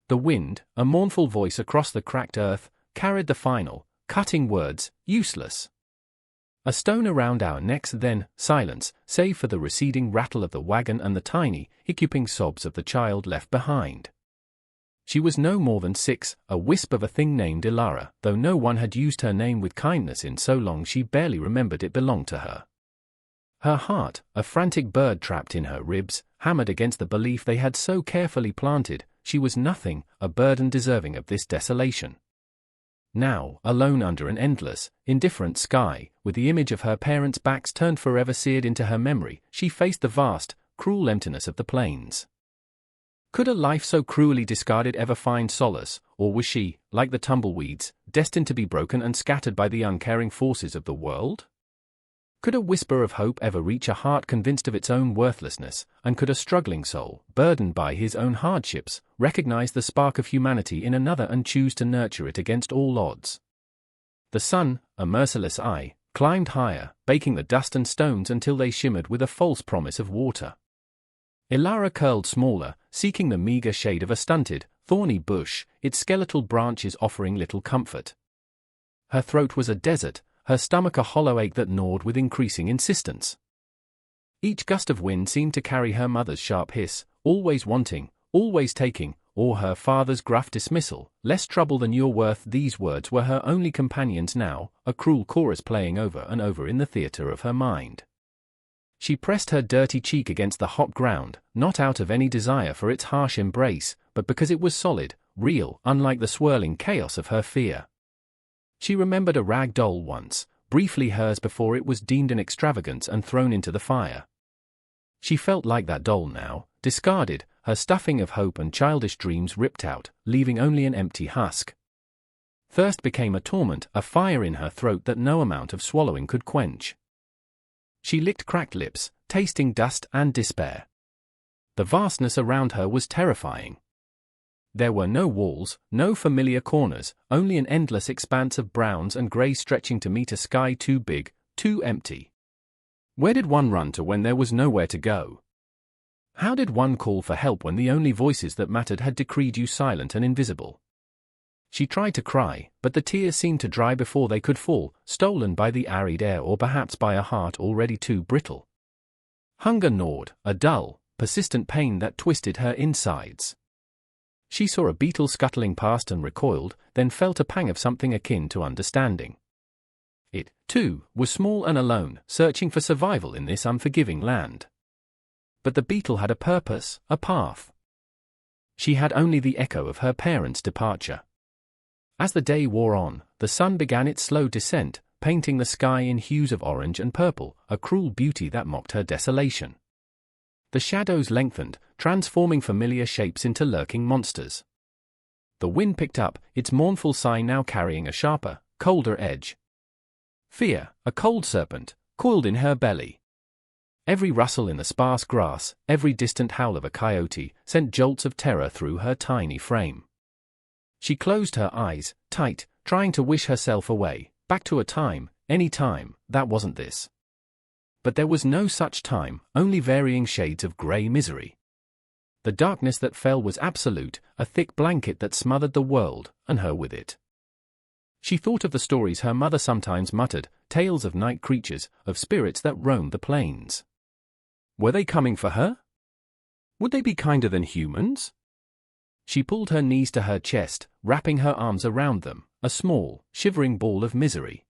The wind, a mournful voice across the cracked earth, carried the final, cutting words, useless. A stone around our necks, then silence, save for the receding rattle of the wagon and the tiny, hiccuping sobs of the child left behind. She was no more than 6, a wisp of a thing named Ilara, though no one had used her name with kindness in so long she barely remembered it belonged to her. Her heart, a frantic bird trapped in her ribs, hammered against the belief they had so carefully planted, she was nothing, a burden deserving of this desolation. Now, alone under an endless, indifferent sky, with the image of her parents' backs turned forever seared into her memory, she faced the vast, cruel emptiness of the plains. Could a life so cruelly discarded ever find solace, or was she, like the tumbleweeds, destined to be broken and scattered by the uncaring forces of the world? Could a whisper of hope ever reach a heart convinced of its own worthlessness, and could a struggling soul, burdened by his own hardships, recognize the spark of humanity in another and choose to nurture it against all odds? The sun, a merciless eye, climbed higher, baking the dust and stones until they shimmered with a false promise of water. Ilara curled smaller, seeking the meager shade of a stunted, thorny bush, its skeletal branches offering little comfort. Her throat was a desert, her stomach a hollow ache that gnawed with increasing insistence. Each gust of wind seemed to carry her mother's sharp hiss, always wanting, always taking, or her father's gruff dismissal, less trouble than you're worth. These words were her only companions now, a cruel chorus playing over and over in the theatre of her mind. She pressed her dirty cheek against the hot ground, not out of any desire for its harsh embrace, but because it was solid, real, unlike the swirling chaos of her fear. She remembered a rag doll once, briefly hers before it was deemed an extravagance and thrown into the fire. She felt like that doll now, discarded, her stuffing of hope and childish dreams ripped out, leaving only an empty husk. Thirst became a torment, a fire in her throat that no amount of swallowing could quench. She licked cracked lips, tasting dust and despair. The vastness around her was terrifying. There were no walls, no familiar corners, only an endless expanse of browns and greys stretching to meet a sky too big, too empty. Where did one run to when there was nowhere to go? How did one call for help when the only voices that mattered had decreed you silent and invisible? She tried to cry, but the tears seemed to dry before they could fall, stolen by the arid air or perhaps by a heart already too brittle. Hunger gnawed, a dull, persistent pain that twisted her insides. She saw a beetle scuttling past and recoiled, then felt a pang of something akin to understanding. It, too, was small and alone, searching for survival in this unforgiving land. But the beetle had a purpose, a path. She had only the echo of her parents' departure. As the day wore on, the sun began its slow descent, painting the sky in hues of orange and purple, a cruel beauty that mocked her desolation. The shadows lengthened, transforming familiar shapes into lurking monsters. The wind picked up, its mournful sigh now carrying a sharper, colder edge. Fear, a cold serpent, coiled in her belly. Every rustle in the sparse grass, every distant howl of a coyote, sent jolts of terror through her tiny frame. She closed her eyes, tight, trying to wish herself away, back to a time, any time, that wasn't this. But there was no such time, only varying shades of grey misery. The darkness that fell was absolute, a thick blanket that smothered the world, and her with it. She thought of the stories her mother sometimes muttered, tales of night creatures, of spirits that roamed the plains. Were they coming for her? Would they be kinder than humans? She pulled her knees to her chest, wrapping her arms around them, a small, shivering ball of misery.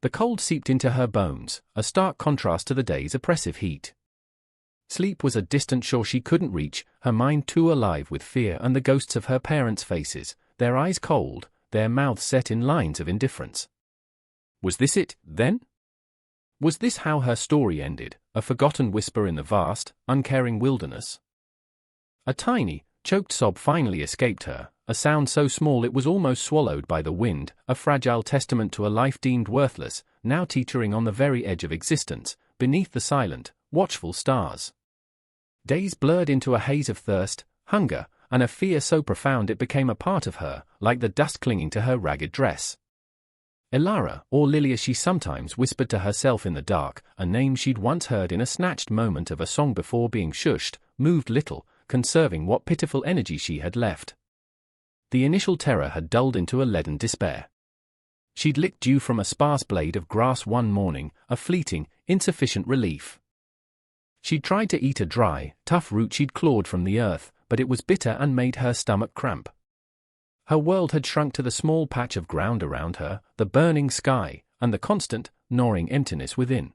The cold seeped into her bones, a stark contrast to the day's oppressive heat. Sleep was a distant shore she couldn't reach, her mind too alive with fear and the ghosts of her parents' faces, their eyes cold, their mouths set in lines of indifference. Was this it, then? Was this how her story ended, a forgotten whisper in the vast, uncaring wilderness? A tiny, choked sob finally escaped her, a sound so small it was almost swallowed by the wind, a fragile testament to a life deemed worthless, now teetering on the very edge of existence, beneath the silent, watchful stars. Days blurred into a haze of thirst, hunger, and a fear so profound it became a part of her, like the dust clinging to her ragged dress. Ilara, or Lily as she sometimes whispered to herself in the dark, a name she'd once heard in a snatched moment of a song before being shushed, moved little, conserving what pitiful energy she had left. The initial terror had dulled into a leaden despair. She'd licked dew from a sparse blade of grass one morning, a fleeting, insufficient relief. She'd tried to eat a dry, tough root she'd clawed from the earth, but it was bitter and made her stomach cramp. Her world had shrunk to the small patch of ground around her, the burning sky, and the constant, gnawing emptiness within.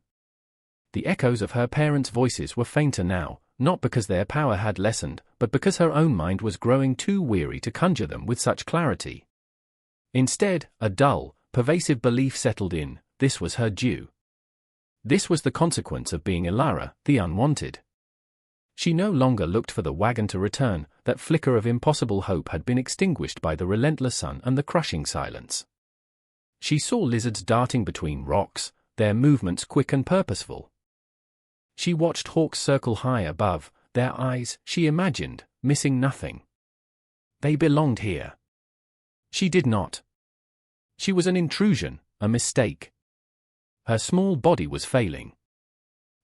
The echoes of her parents' voices were fainter now, not because their power had lessened, but because her own mind was growing too weary to conjure them with such clarity. Instead, a dull, pervasive belief settled in: this was her due. This was the consequence of being Ilara, the unwanted. She no longer looked for the wagon to return. That flicker of impossible hope had been extinguished by the relentless sun and the crushing silence. She saw lizards darting between rocks, their movements quick and purposeful. She watched hawks circle high above, their eyes, she imagined, missing nothing. They belonged here. She did not. She was an intrusion, a mistake. Her small body was failing.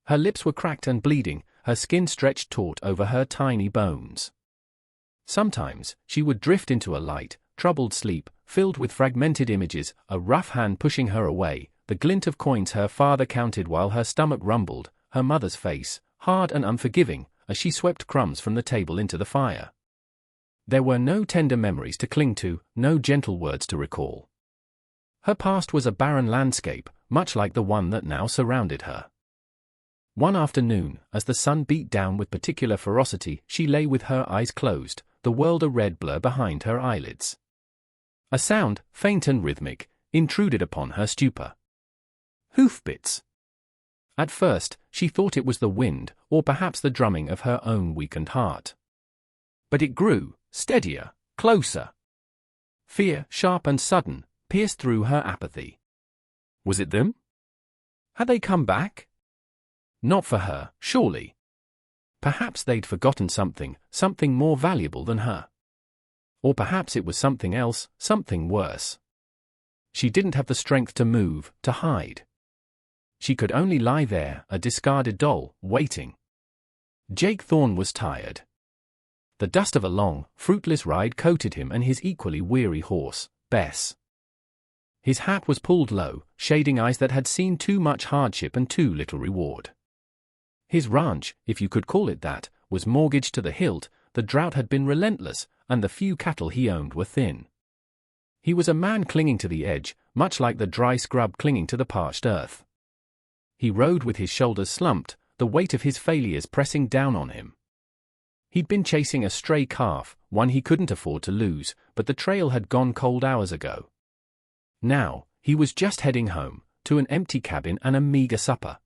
Her lips were cracked and bleeding, her skin stretched taut over her tiny bones. Sometimes, she would drift into a light, troubled sleep, filled with fragmented images, a rough hand pushing her away, the glint of coins her father counted while her stomach rumbled, her mother's face, hard and unforgiving, as she swept crumbs from the table into the fire. There were no tender memories to cling to, no gentle words to recall. Her past was a barren landscape, much like the one that now surrounded her. One afternoon, as the sun beat down with particular ferocity, she lay with her eyes closed, the world a red blur behind her eyelids. A sound, faint and rhythmic, intruded upon her stupor. Hoofbeats. At first, she thought it was the wind, or perhaps the drumming of her own weakened heart. But it grew, steadier, closer. Fear, sharp and sudden, pierced through her apathy. Was it them? Had they come back? Not for her, surely. Perhaps they'd forgotten something, something more valuable than her. Or perhaps it was something else, something worse. She didn't have the strength to move, to hide. She could only lie there, a discarded doll, waiting. Jake Thorne was tired. The dust of a long, fruitless ride coated him and his equally weary horse, Bess. His hat was pulled low, shading eyes that had seen too much hardship and too little reward. His ranch, if you could call it that, was mortgaged to the hilt, the drought had been relentless, and the few cattle he owned were thin. He was a man clinging to the edge, much like the dry scrub clinging to the parched earth. He rode with his shoulders slumped, the weight of his failures pressing down on him. He'd been chasing a stray calf, one he couldn't afford to lose, but the trail had gone cold hours ago. Now, he was just heading home, to an empty cabin and a meager supper.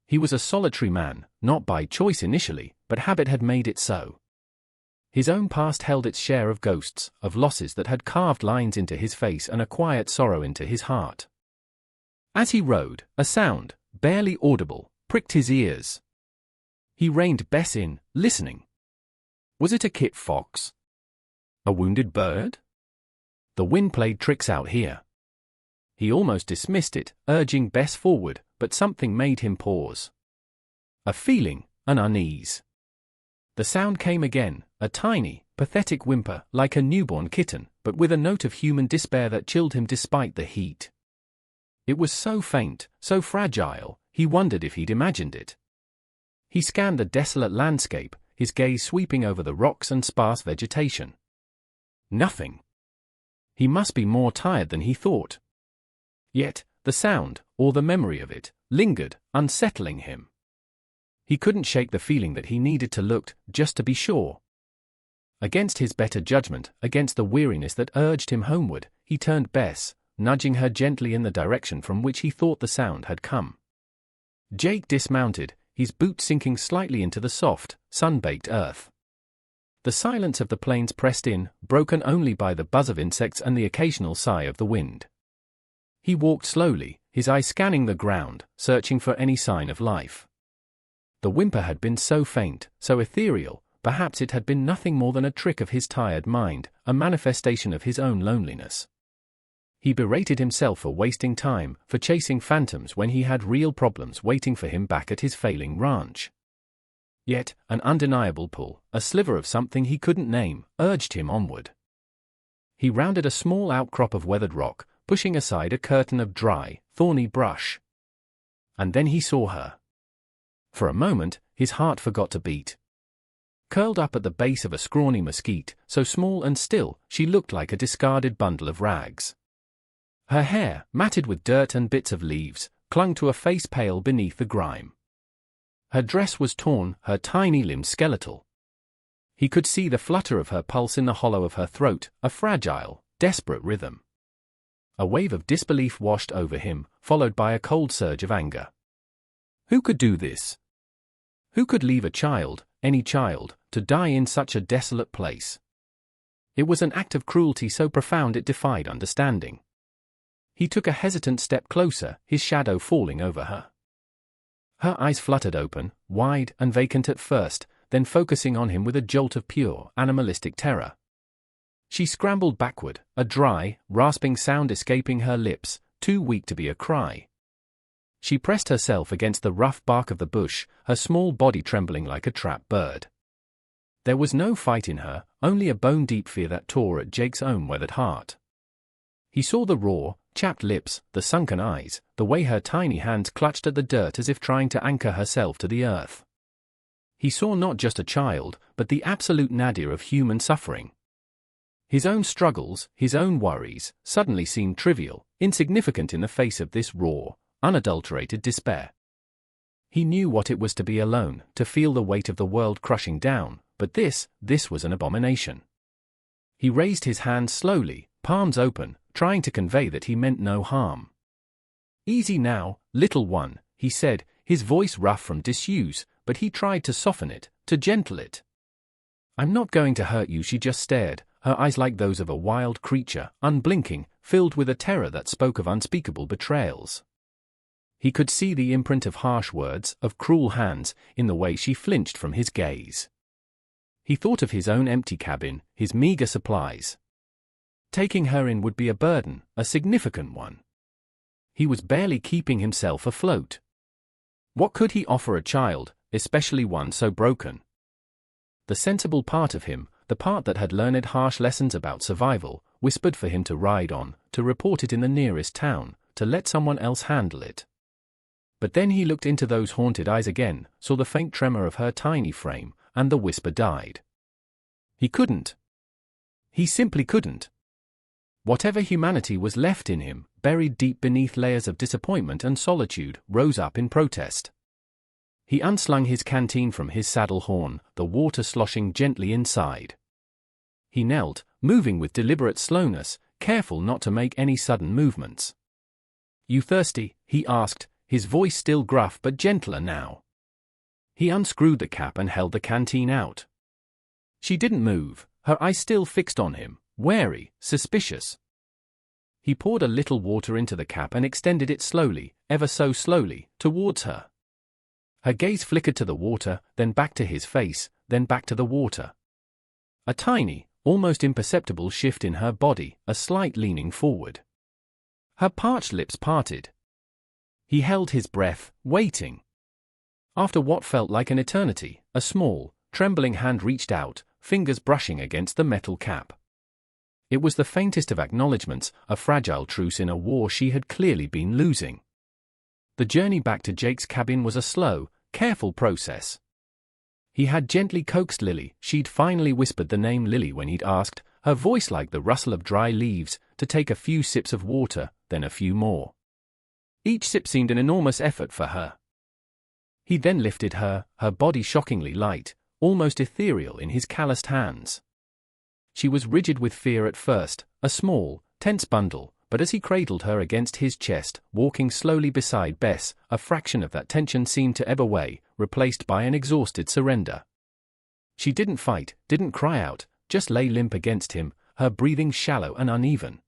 He was a solitary man, not by choice initially, but habit had made it so. His own past held its share of ghosts, of losses that had carved lines into his face and a quiet sorrow into his heart. As he rode, a sound, barely audible, pricked his ears. He reined Bess in, listening. Was it a kit fox? A wounded bird? The wind played tricks out here. He almost dismissed it, urging Bess forward, but something made him pause. A feeling, an unease. The sound came again, a tiny, pathetic whimper, like a newborn kitten, but with a note of human despair that chilled him despite the heat. It was so faint, so fragile, he wondered if he'd imagined it. He scanned the desolate landscape, his gaze sweeping over the rocks and sparse vegetation. Nothing. He must be more tired than he thought. Yet, the sound, or the memory of it, lingered, unsettling him. He couldn't shake the feeling that he needed to look, just to be sure. Against his better judgment, against the weariness that urged him homeward, he turned Bess, nudging her gently in the direction from which he thought the sound had come. Jake dismounted, his boots sinking slightly into the soft, sun-baked earth. The silence of the plains pressed in, broken only by the buzz of insects and the occasional sigh of the wind. He walked slowly, his eyes scanning the ground, searching for any sign of life. The whimper had been so faint, so ethereal, perhaps it had been nothing more than a trick of his tired mind, a manifestation of his own loneliness. He berated himself for wasting time, for chasing phantoms when he had real problems waiting for him back at his failing ranch. Yet, an undeniable pull, a sliver of something he couldn't name, urged him onward. He rounded a small outcrop of weathered rock, pushing aside a curtain of dry, thorny brush. And then he saw her. For a moment, his heart forgot to beat. Curled up at the base of a scrawny mesquite, so small and still, she looked like a discarded bundle of rags. Her hair, matted with dirt and bits of leaves, clung to a face pale beneath the grime. Her dress was torn, her tiny limbs skeletal. He could see the flutter of her pulse in the hollow of her throat, a fragile, desperate rhythm. A wave of disbelief washed over him, followed by a cold surge of anger. Who could do this? Who could leave a child, any child, to die in such a desolate place? It was an act of cruelty so profound it defied understanding. He took a hesitant step closer, his shadow falling over her. Her eyes fluttered open, wide and vacant at first, then focusing on him with a jolt of pure, animalistic terror. She scrambled backward, a dry, rasping sound escaping her lips, too weak to be a cry. She pressed herself against the rough bark of the bush, her small body trembling like a trapped bird. There was no fight in her, only a bone-deep fear that tore at Jake's own weathered heart. He saw the raw, chapped lips, the sunken eyes, the way her tiny hands clutched at the dirt as if trying to anchor herself to the earth. He saw not just a child, but the absolute nadir of human suffering. His own struggles, his own worries, suddenly seemed trivial, insignificant in the face of this raw, unadulterated despair. He knew what it was to be alone, to feel the weight of the world crushing down, but this was an abomination. He raised his hands slowly, palms open, trying to convey that he meant no harm. "Easy now, little one," he said, his voice rough from disuse, but he tried to soften it, to gentle it. "I'm not going to hurt you," she just stared, her eyes like those of a wild creature, unblinking, filled with a terror that spoke of unspeakable betrayals. He could see the imprint of harsh words, of cruel hands, in the way she flinched from his gaze. He thought of his own empty cabin, his meager supplies. Taking her in would be a burden, a significant one. He was barely keeping himself afloat. What could he offer a child, especially one so broken? The sensible part of him, the part that had learned harsh lessons about survival, whispered for him to ride on, to report it in the nearest town, to let someone else handle it. But then he looked into those haunted eyes again, saw the faint tremor of her tiny frame, and the whisper died. He couldn't. He simply couldn't. Whatever humanity was left in him, buried deep beneath layers of disappointment and solitude, rose up in protest. He unslung his canteen from his saddle horn, the water sloshing gently inside. He knelt, moving with deliberate slowness, careful not to make any sudden movements. "You thirsty?" he asked, his voice still gruff but gentler now. He unscrewed the cap and held the canteen out. She didn't move, her eyes still fixed on him, wary, suspicious. He poured a little water into the cap and extended it slowly, ever so slowly, towards her. Her gaze flickered to the water, then back to his face, then back to the water. A tiny, almost imperceptible shift in her body, a slight leaning forward. Her parched lips parted. He held his breath, waiting. After what felt like an eternity, a small, trembling hand reached out, fingers brushing against the metal cap. It was the faintest of acknowledgments, a fragile truce in a war she had clearly been losing. The journey back to Jake's cabin was a slow, careful process. He had gently coaxed Lily, she'd finally whispered the name Lily when he'd asked, her voice like the rustle of dry leaves, to take a few sips of water, then a few more. Each sip seemed an enormous effort for her. He then lifted her, her body shockingly light, almost ethereal in his calloused hands. She was rigid with fear at first, a small, tense bundle, but as he cradled her against his chest, walking slowly beside Bess, a fraction of that tension seemed to ebb away, replaced by an exhausted surrender. She didn't fight, didn't cry out, just lay limp against him, her breathing shallow and uneven.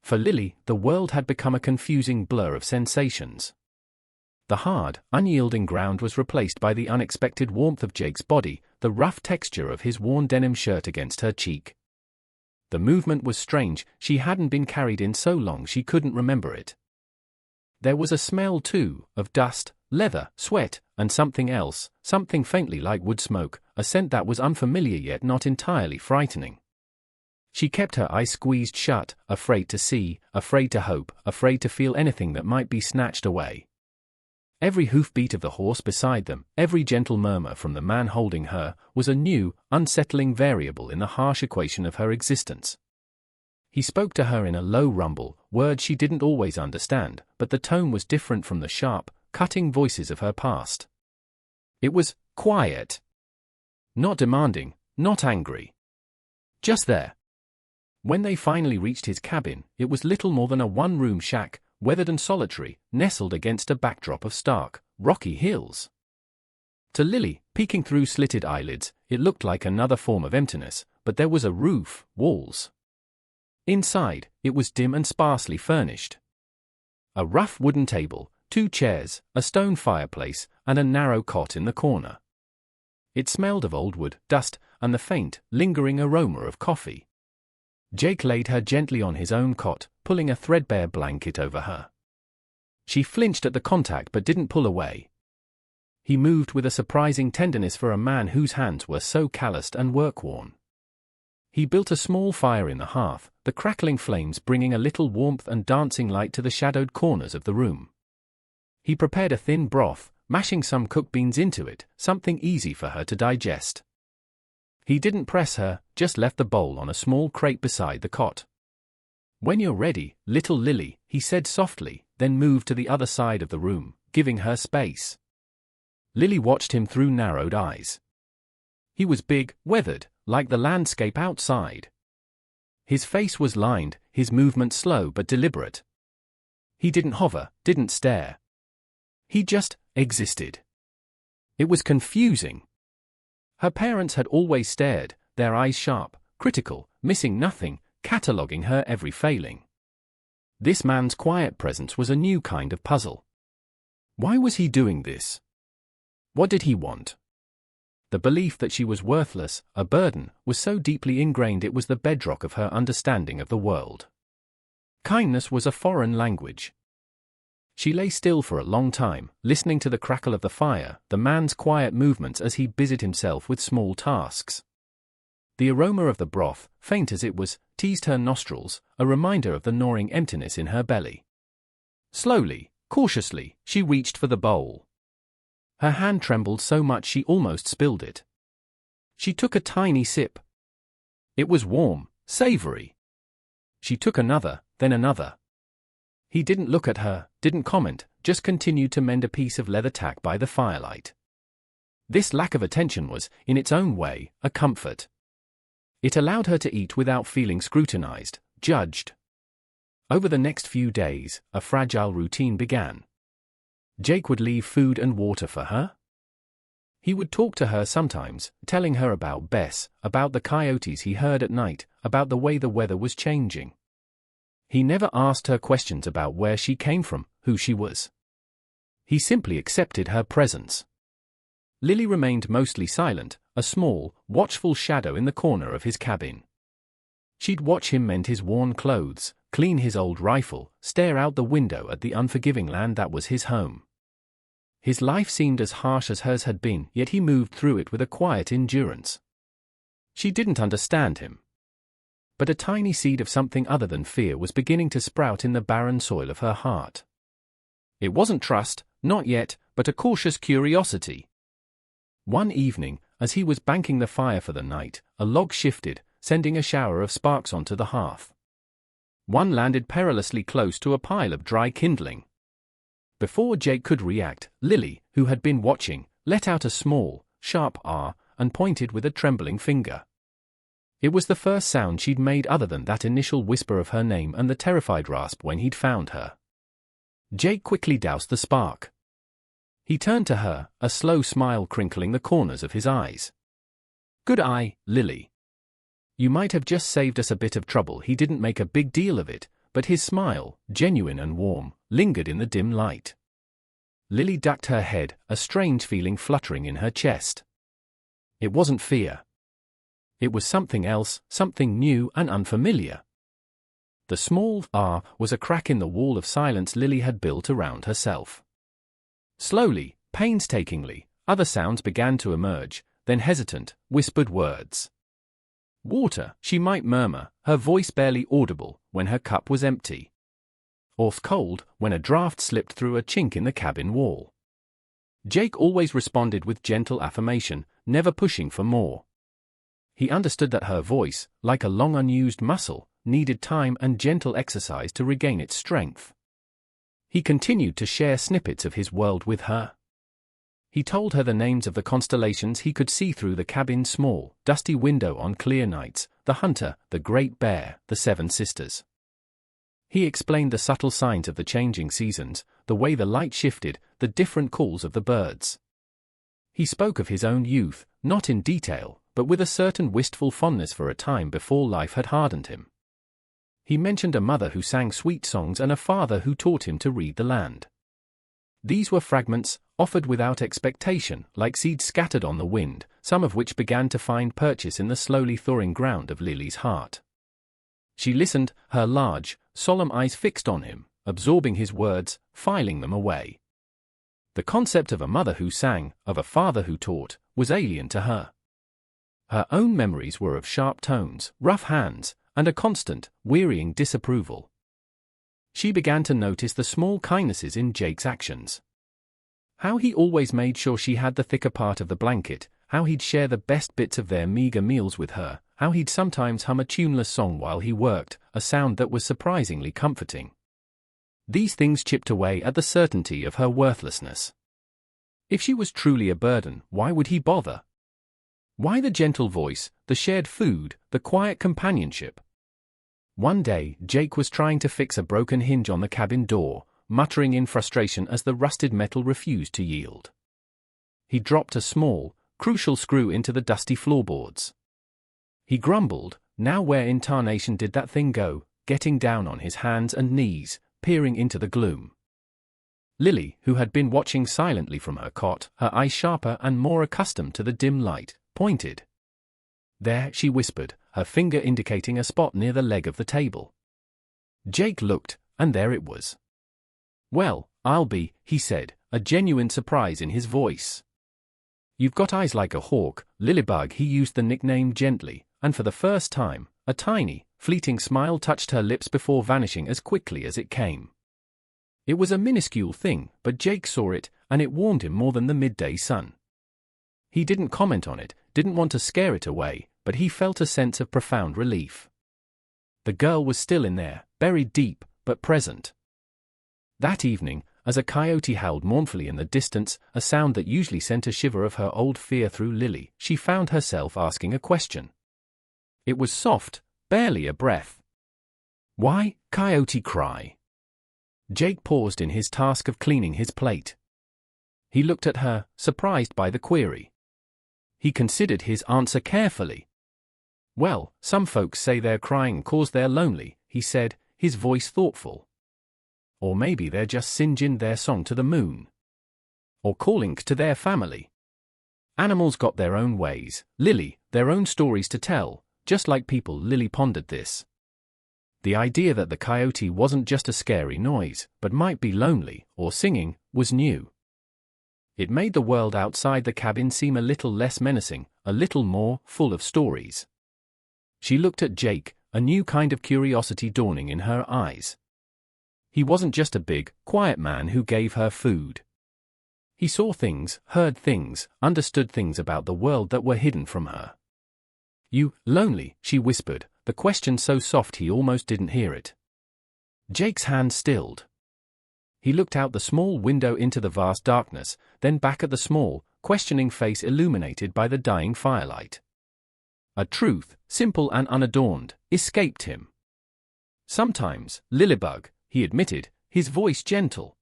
For Lily, the world had become a confusing blur of sensations. The hard, unyielding ground was replaced by the unexpected warmth of Jake's body, the rough texture of his worn denim shirt against her cheek. The movement was strange, she hadn't been carried in so long she couldn't remember it. There was a smell, too, of dust, leather, sweat, and something else, something faintly like wood smoke, a scent that was unfamiliar yet not entirely frightening. She kept her eyes squeezed shut, afraid to see, afraid to hope, afraid to feel anything that might be snatched away. Every hoofbeat of the horse beside them, every gentle murmur from the man holding her, was a new, unsettling variable in the harsh equation of her existence. He spoke to her in a low rumble, words she didn't always understand, but the tone was different from the sharp, cutting voices of her past. It was quiet. Not demanding, not angry. Just there. When they finally reached his cabin, it was little more than a one-room shack, weathered and solitary, nestled against a backdrop of stark, rocky hills. To Lily, peeking through slitted eyelids, it looked like another form of emptiness, but there was a roof, walls. Inside, it was dim and sparsely furnished. A rough wooden table, 2 chairs, a stone fireplace, and a narrow cot in the corner. It smelled of old wood, dust, and the faint, lingering aroma of coffee. Jake laid her gently on his own cot, pulling a threadbare blanket over her. She flinched at the contact but didn't pull away. He moved with a surprising tenderness for a man whose hands were so calloused and work-worn. He built a small fire in the hearth, the crackling flames bringing a little warmth and dancing light to the shadowed corners of the room. He prepared a thin broth, mashing some cooked beans into it, something easy for her to digest. He didn't press her, just left the bowl on a small crate beside the cot. "When you're ready, little Lily," he said softly, then moved to the other side of the room, giving her space. Lily watched him through narrowed eyes. He was big, weathered, like the landscape outside. His face was lined, his movement slow but deliberate. He didn't hover, didn't stare. He just existed. It was confusing. Her parents had always stared, their eyes sharp, critical, missing nothing, cataloguing her every failing. This man's quiet presence was a new kind of puzzle. Why was he doing this? What did he want? The belief that she was worthless, a burden, was so deeply ingrained it was the bedrock of her understanding of the world. Kindness was a foreign language. She lay still for a long time, listening to the crackle of the fire, the man's quiet movements as he busied himself with small tasks. The aroma of the broth, faint as it was, teased her nostrils, a reminder of the gnawing emptiness in her belly. Slowly, cautiously, she reached for the bowl. Her hand trembled so much she almost spilled it. She took a tiny sip. It was warm, savory. She took another, then another. He didn't look at her, didn't comment, just continued to mend a piece of leather tack by the firelight. This lack of attention was, in its own way, a comfort. It allowed her to eat without feeling scrutinized, judged. Over the next few days, a fragile routine began. Jake would leave food and water for her. He would talk to her sometimes, telling her about Bess, about the coyotes he heard at night, about the way the weather was changing. He never asked her questions about where she came from, who she was. He simply accepted her presence. Lily remained mostly silent, a small, watchful shadow in the corner of his cabin. She'd watch him mend his worn clothes, clean his old rifle, stare out the window at the unforgiving land that was his home. His life seemed as harsh as hers had been, yet he moved through it with a quiet endurance. She didn't understand him. But a tiny seed of something other than fear was beginning to sprout in the barren soil of her heart. It wasn't trust, not yet, but a cautious curiosity. One evening, as he was banking the fire for the night, a log shifted, sending a shower of sparks onto the hearth. One landed perilously close to a pile of dry kindling. Before Jake could react, Lily, who had been watching, let out a small, sharp "ah" and pointed with a trembling finger. It was the first sound she'd made other than that initial whisper of her name and the terrified rasp when he'd found her. Jake quickly doused the spark. He turned to her, a slow smile crinkling the corners of his eyes. "Good eye, Lily. You might have just saved us a bit of trouble." He didn't make a big deal of it, but his smile, genuine and warm, lingered in the dim light. Lily ducked her head, a strange feeling fluttering in her chest. It wasn't fear. It was something else, something new and unfamiliar. The small "ah" was a crack in the wall of silence Lily had built around herself. Slowly, painstakingly, other sounds began to emerge, then hesitant, whispered words. Water, she might murmur, her voice barely audible, when her cup was empty. Or cold, when a draft slipped through a chink in the cabin wall. Jake always responded with gentle affirmation, never pushing for more. He understood that her voice, like a long unused muscle, needed time and gentle exercise to regain its strength. He continued to share snippets of his world with her. He told her the names of the constellations he could see through the cabin's small, dusty window on clear nights: the Hunter, the Great Bear, the Seven Sisters. He explained the subtle signs of the changing seasons, the way the light shifted, the different calls of the birds. He spoke of his own youth, not in detail, but with a certain wistful fondness for a time before life had hardened him. He mentioned a mother who sang sweet songs and a father who taught him to read the land. These were fragments, offered without expectation, like seeds scattered on the wind, some of which began to find purchase in the slowly thawing ground of Lily's heart. She listened, her large, solemn eyes fixed on him, absorbing his words, filing them away. The concept of a mother who sang, of a father who taught, was alien to her. Her own memories were of sharp tones, rough hands, and a constant, wearying disapproval. She began to notice the small kindnesses in Jake's actions. How he always made sure she had the thicker part of the blanket, how he'd share the best bits of their meager meals with her, how he'd sometimes hum a tuneless song while he worked, a sound that was surprisingly comforting. These things chipped away at the certainty of her worthlessness. If she was truly a burden, why would he bother? Why the gentle voice, the shared food, the quiet companionship? One day, Jake was trying to fix a broken hinge on the cabin door, muttering in frustration as the rusted metal refused to yield. He dropped a small, crucial screw into the dusty floorboards. He grumbled, now where in tarnation did that thing go, getting down on his hands and knees, peering into the gloom. Lily, who had been watching silently from her cot, her eyes sharper and more accustomed to the dim light, pointed. "There," she whispered, her finger indicating a spot near the leg of the table. Jake looked, and there it was. "Well, I'll be," he said, a genuine surprise in his voice. "You've got eyes like a hawk, Lilybug." He used the nickname gently, and for the first time, a tiny, fleeting smile touched her lips before vanishing as quickly as it came. It was a minuscule thing, but Jake saw it, and it warmed him more than the midday sun. He didn't comment on it, didn't want to scare it away, but he felt a sense of profound relief. The girl was still in there, buried deep, but present. That evening, as a coyote howled mournfully in the distance, a sound that usually sent a shiver of her old fear through Lily, she found herself asking a question. It was soft, barely a breath. "Why, coyote cry?" Jake paused in his task of cleaning his plate. He looked at her, surprised by the query. He considered his answer carefully. "Well, some folks say they're crying 'cause they're lonely," he said, his voice thoughtful. "Or maybe they're just singing their song to the moon. Or calling to their family. Animals got their own ways, Lily, their own stories to tell, just like people." Lily pondered this. The idea that the coyote wasn't just a scary noise, but might be lonely, or singing, was new. It made the world outside the cabin seem a little less menacing, a little more full of stories. She looked at Jake, a new kind of curiosity dawning in her eyes. He wasn't just a big, quiet man who gave her food. He saw things, heard things, understood things about the world that were hidden from her. "You, lonely?" she whispered, the question so soft he almost didn't hear it. Jake's hand stilled. He looked out the small window into the vast darkness, then back at the small, questioning face illuminated by the dying firelight. A truth, simple and unadorned, escaped him. "Sometimes, Lilybug," he admitted, his voice gentle.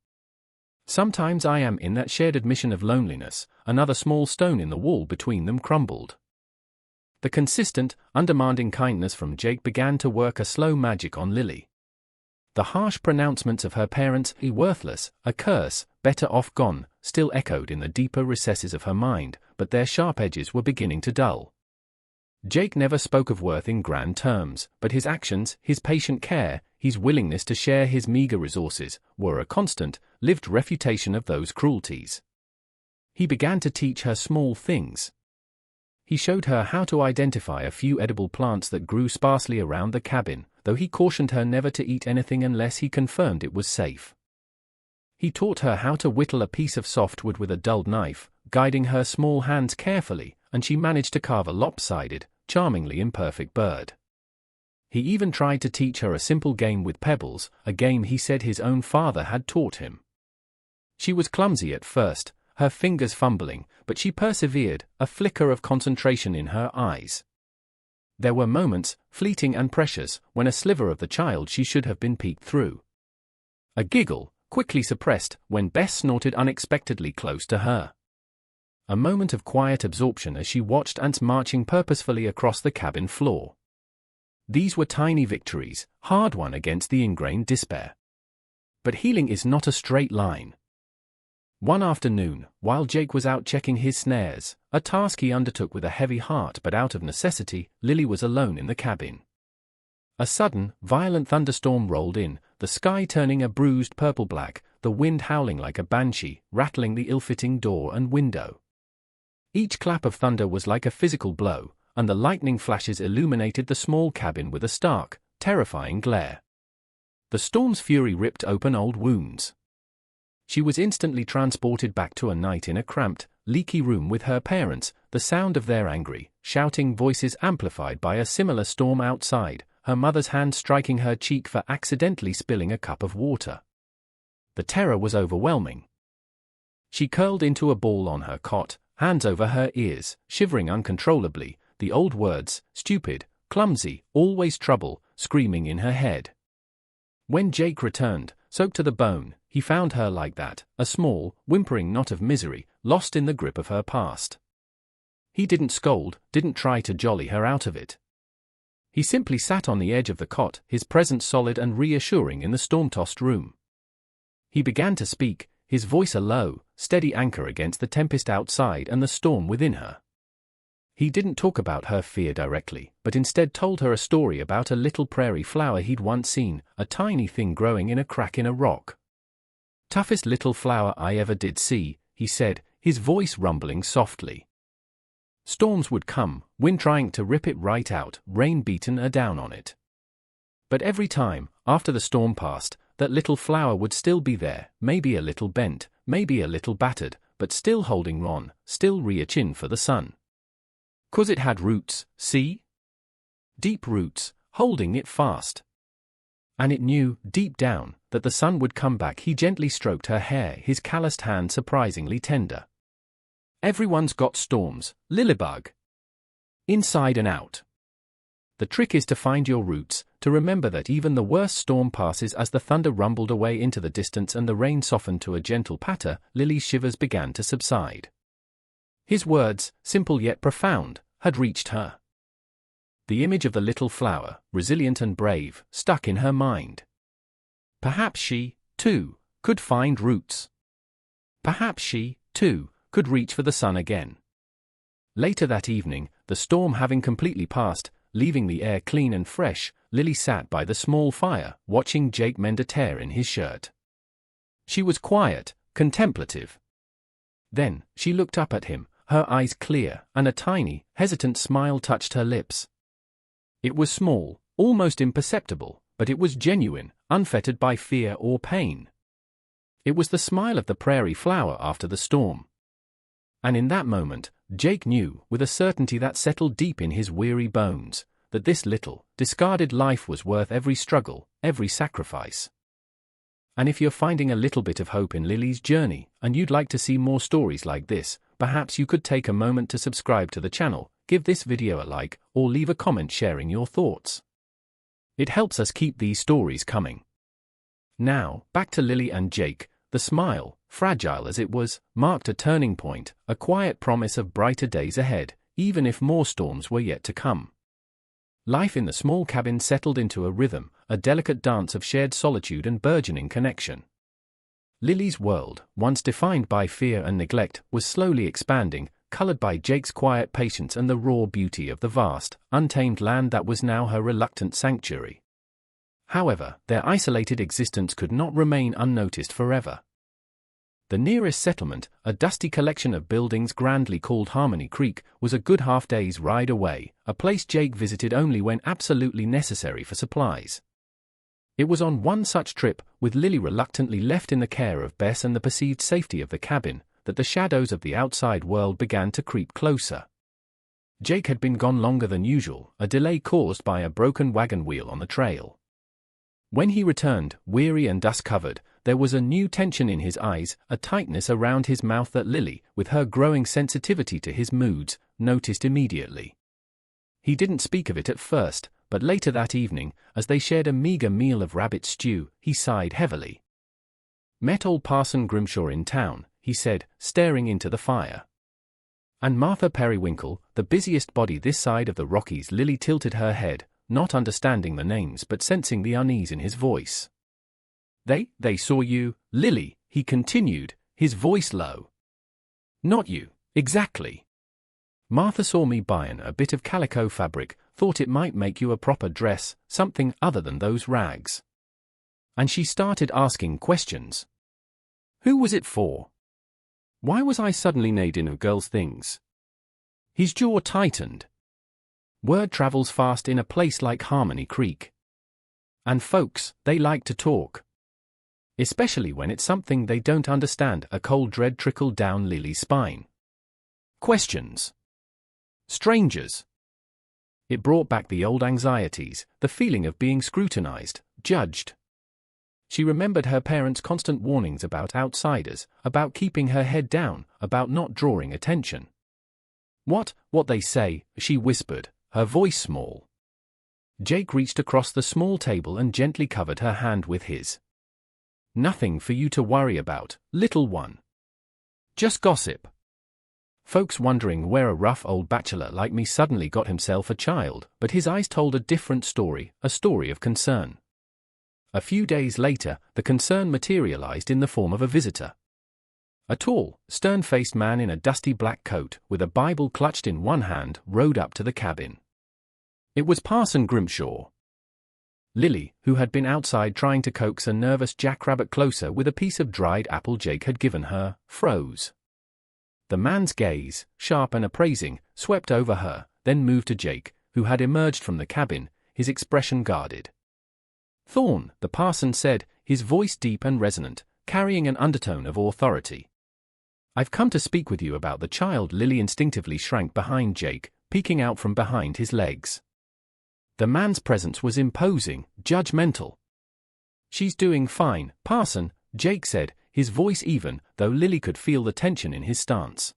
"Sometimes I am in that shared admission of loneliness." Another small stone in the wall between them crumbled. The consistent, undemanding kindness from Jake began to work a slow magic on Lily. The harsh pronouncements of her parents, a worthless, a curse, better off gone, still echoed in the deeper recesses of her mind, but their sharp edges were beginning to dull. Jake never spoke of worth in grand terms, but his actions, his patient care, his willingness to share his meager resources, were a constant, lived refutation of those cruelties. He began to teach her small things. He showed her how to identify a few edible plants that grew sparsely around the cabin, though he cautioned her never to eat anything unless he confirmed it was safe. He taught her how to whittle a piece of softwood with a dulled knife, guiding her small hands carefully, and she managed to carve a lopsided, charmingly imperfect bird. He even tried to teach her a simple game with pebbles, a game he said his own father had taught him. She was clumsy at first, her fingers fumbling, but she persevered, a flicker of concentration in her eyes. There were moments, fleeting and precious, when a sliver of the child she should have been peeked through. A giggle, quickly suppressed, when Bess snorted unexpectedly close to her. A moment of quiet absorption as she watched ants marching purposefully across the cabin floor. These were tiny victories, hard-won against the ingrained despair. But healing is not a straight line. One afternoon, while Jake was out checking his snares, a task he undertook with a heavy heart but out of necessity, Lily was alone in the cabin. A sudden, violent thunderstorm rolled in, the sky turning a bruised purple-black, the wind howling like a banshee, rattling the ill-fitting door and window. Each clap of thunder was like a physical blow, and the lightning flashes illuminated the small cabin with a stark, terrifying glare. The storm's fury ripped open old wounds. She was instantly transported back to a night in a cramped, leaky room with her parents, the sound of their angry, shouting voices amplified by a similar storm outside, her mother's hand striking her cheek for accidentally spilling a cup of water. The terror was overwhelming. She curled into a ball on her cot, hands over her ears, shivering uncontrollably, the old words, stupid, clumsy, always trouble, screaming in her head. When Jake returned, soaked to the bone, he found her like that, a small, whimpering knot of misery, lost in the grip of her past. He didn't scold, didn't try to jolly her out of it. He simply sat on the edge of the cot, his presence solid and reassuring in the storm-tossed room. He began to speak, his voice a low, steady anchor against the tempest outside and the storm within her. He didn't talk about her fear directly, but instead told her a story about a little prairie flower he'd once seen, a tiny thing growing in a crack in a rock. "Toughest little flower I ever did see," he said, his voice rumbling softly. Storms would come, wind trying to rip it right out, rain beaten down on it. But every time, after the storm passed, that little flower would still be there, maybe a little bent, maybe a little battered, but still holding on, still reaching for the sun. 'Cause it had roots, see? Deep roots, holding it fast. And it knew, deep down, that the sun would come back. He gently stroked her hair, his calloused hand surprisingly tender. Everyone's got storms, Lilybug. Inside and out. The trick is to find your roots, to remember that even the worst storm passes. As the thunder rumbled away into the distance and the rain softened to a gentle patter, Lily's shivers began to subside. His words, simple yet profound, had reached her. The image of the little flower, resilient and brave, stuck in her mind. Perhaps she, too, could find roots. Perhaps she, too, could reach for the sun again. Later that evening, the storm having completely passed, leaving the air clean and fresh, Lily sat by the small fire, watching Jake mend a tear in his shirt. She was quiet, contemplative. Then, she looked up at him, her eyes clear, and a tiny, hesitant smile touched her lips. It was small, almost imperceptible, but it was genuine, unfettered by fear or pain. It was the smile of the prairie flower after the storm. And in that moment, Jake knew, with a certainty that settled deep in his weary bones, that this little, discarded life was worth every struggle, every sacrifice. And if you're finding a little bit of hope in Lily's journey, and you'd like to see more stories like this, perhaps you could take a moment to subscribe to the channel, give this video a like, or leave a comment sharing your thoughts. It helps us keep these stories coming. Now, back to Lily and Jake. The smile, fragile as it was, marked a turning point, a quiet promise of brighter days ahead, even if more storms were yet to come. Life in the small cabin settled into a rhythm, a delicate dance of shared solitude and burgeoning connection. Lily's world, once defined by fear and neglect, was slowly expanding, colored by Jake's quiet patience and the raw beauty of the vast, untamed land that was now her reluctant sanctuary. However, their isolated existence could not remain unnoticed forever. The nearest settlement, a dusty collection of buildings grandly called Harmony Creek, was a good half-day's ride away, a place Jake visited only when absolutely necessary for supplies. It was on one such trip, with Lily reluctantly left in the care of Bess and the perceived safety of the cabin, that the shadows of the outside world began to creep closer. Jake had been gone longer than usual, a delay caused by a broken wagon wheel on the trail. When he returned, weary and dust-covered, there was a new tension in his eyes, a tightness around his mouth that Lily, with her growing sensitivity to his moods, noticed immediately. He didn't speak of it at first, but later that evening, as they shared a meager meal of rabbit stew, he sighed heavily. "Met old Parson Grimshaw in town," he said, staring into the fire. "And Martha Periwinkle, the busiest body this side of the Rockies." Lily tilted her head, not understanding the names but sensing the unease in his voice. They saw you, Lily," he continued, his voice low. "Not you, exactly. Martha saw me buying a bit of calico fabric, thought it might make you a proper dress, something other than those rags. And she started asking questions. Who was it for? Why was I suddenly nading of girls' things?" His jaw tightened. Word travels fast in a place like Harmony Creek. And folks, they like to talk. Especially when it's something they don't understand. A cold dread trickled down Lily's spine. Questions. Strangers. It brought back the old anxieties, the feeling of being scrutinized, judged. She remembered her parents' constant warnings about outsiders, about keeping her head down, about not drawing attention. What they say," she whispered, her voice small. Jake reached across the small table and gently covered her hand with his. "Nothing for you to worry about, little one. Just gossip. Folks wondering where a rough old bachelor like me suddenly got himself a child," but his eyes told a different story, a story of concern. A few days later, the concern materialized in the form of a visitor. A tall, stern-faced man in a dusty black coat, with a Bible clutched in one hand, rode up to the cabin. It was Parson Grimshaw. Lily, who had been outside trying to coax a nervous jackrabbit closer with a piece of dried apple Jake had given her, froze. The man's gaze, sharp and appraising, swept over her, then moved to Jake, who had emerged from the cabin, his expression guarded. "Thorne," the parson said, his voice deep and resonant, carrying an undertone of authority. "I've come to speak with you about the child." Lily instinctively shrank behind Jake, peeking out from behind his legs. The man's presence was imposing, judgmental. "She's doing fine, Parson," Jake said, his voice even, though Lily could feel the tension in his stance.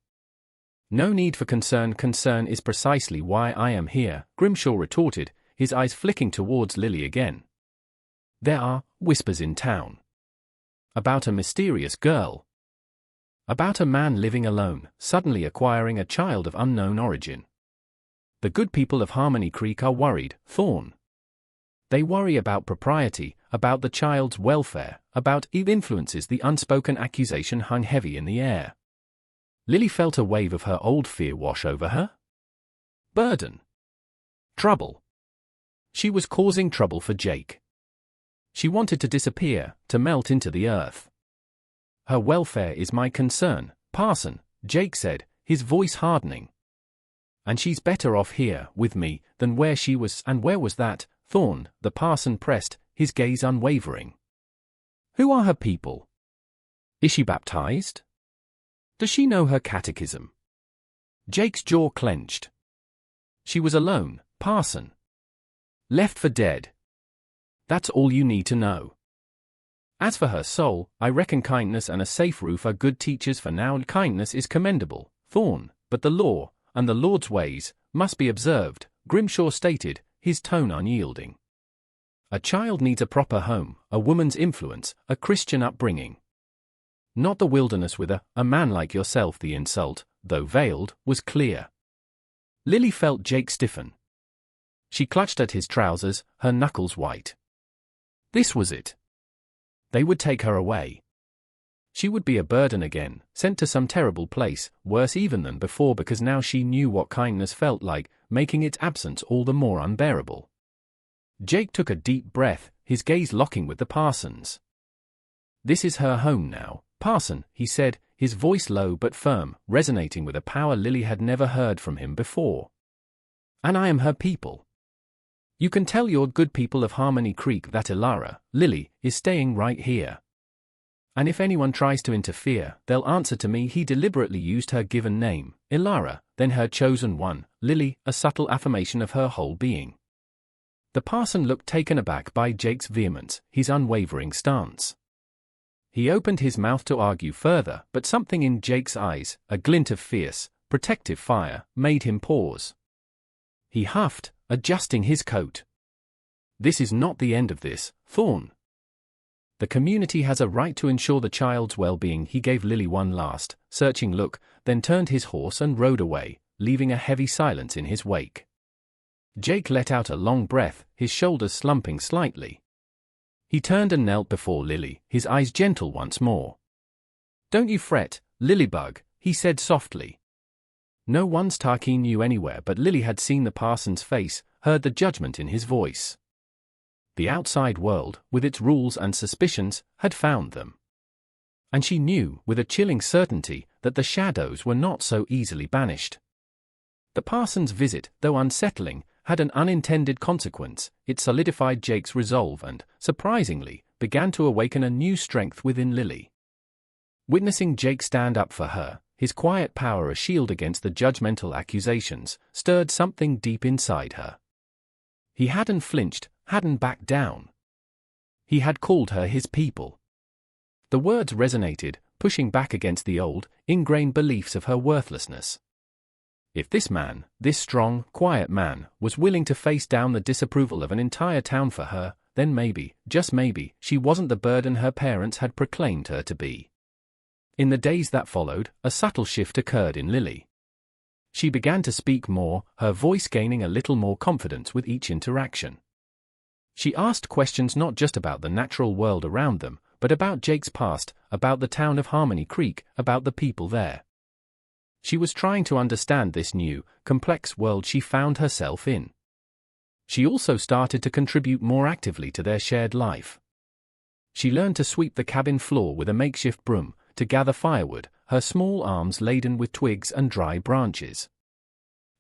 "No need for concern. Concern is precisely why I am here," Grimshaw retorted, his eyes flicking towards Lily again. "There are whispers in town. About a mysterious girl. About a man living alone, suddenly acquiring a child of unknown origin. The good people of Harmony Creek are worried, Thorne. They worry about propriety, about the child's welfare, about influences." The unspoken accusation hung heavy in the air. Lily felt a wave of her old fear wash over her. Burden. Trouble. She was causing trouble for Jake. She wanted to disappear, to melt into the earth. "Her welfare is my concern, Parson," Jake said, his voice hardening. "And she's better off here, with me, than where she was." "And where was that, Thorne?" the parson pressed, his gaze unwavering. "Who are her people? Is she baptized? Does she know her catechism?" Jake's jaw clenched. "She was alone, Parson. Left for dead. That's all you need to know. As for her soul, I reckon kindness and a safe roof are good teachers for now." "Kindness is commendable, Thorne, but the law, and the Lord's ways, must be observed," Grimshaw stated, his tone unyielding. "A child needs a proper home, a woman's influence, a Christian upbringing. Not the wilderness with a man like yourself." The insult, though veiled, was clear. Lily felt Jake stiffen. She clutched at his trousers, her knuckles white. This was it. They would take her away. She would be a burden again, sent to some terrible place, worse even than before, because now she knew what kindness felt like, making its absence all the more unbearable. Jake took a deep breath, his gaze locking with the parson's. "This is her home now, "Parson," he said, his voice low but firm, resonating with a power Lily had never heard from him before. "And I am her people. You can tell your good people of Harmony Creek that Ilara, Lily, is staying right here. And if anyone tries to interfere, they'll answer to me." He deliberately used her given name, Ilara, then her chosen one, Lily, a subtle affirmation of her whole being. The parson looked taken aback by Jake's vehemence, his unwavering stance. He opened his mouth to argue further, but something in Jake's eyes, a glint of fierce, protective fire, made him pause. He huffed, adjusting his coat. "This is not the end of this, Thorn. The community has a right to ensure the child's well-being." He gave Lily one last, searching look, then turned his horse and rode away, leaving a heavy silence in his wake. Jake let out a long breath, his shoulders slumping slightly. He turned and knelt before Lily, his eyes gentle once more. "Don't you fret, Lilybug," he said softly. No one's Tarkeen knew anywhere, but Lily had seen the parson's face, heard the judgment in his voice. The outside world, with its rules and suspicions, had found them. And she knew, with a chilling certainty, that the shadows were not so easily banished. The parson's visit, though unsettling, had an unintended consequence. It solidified Jake's resolve and, surprisingly, began to awaken a new strength within Lily. Witnessing Jake stand up for her, his quiet power a shield against the judgmental accusations, stirred something deep inside her. He hadn't flinched, hadn't backed down. He had called her his people. The words resonated, pushing back against the old, ingrained beliefs of her worthlessness. If this man, this strong, quiet man, was willing to face down the disapproval of an entire town for her, then maybe, just maybe, she wasn't the burden her parents had proclaimed her to be. In the days that followed, a subtle shift occurred in Lily. She began to speak more, her voice gaining a little more confidence with each interaction. She asked questions not just about the natural world around them, but about Jake's past, about the town of Harmony Creek, about the people there. She was trying to understand this new, complex world she found herself in. She also started to contribute more actively to their shared life. She learned to sweep the cabin floor with a makeshift broom, to gather firewood, her small arms laden with twigs and dry branches.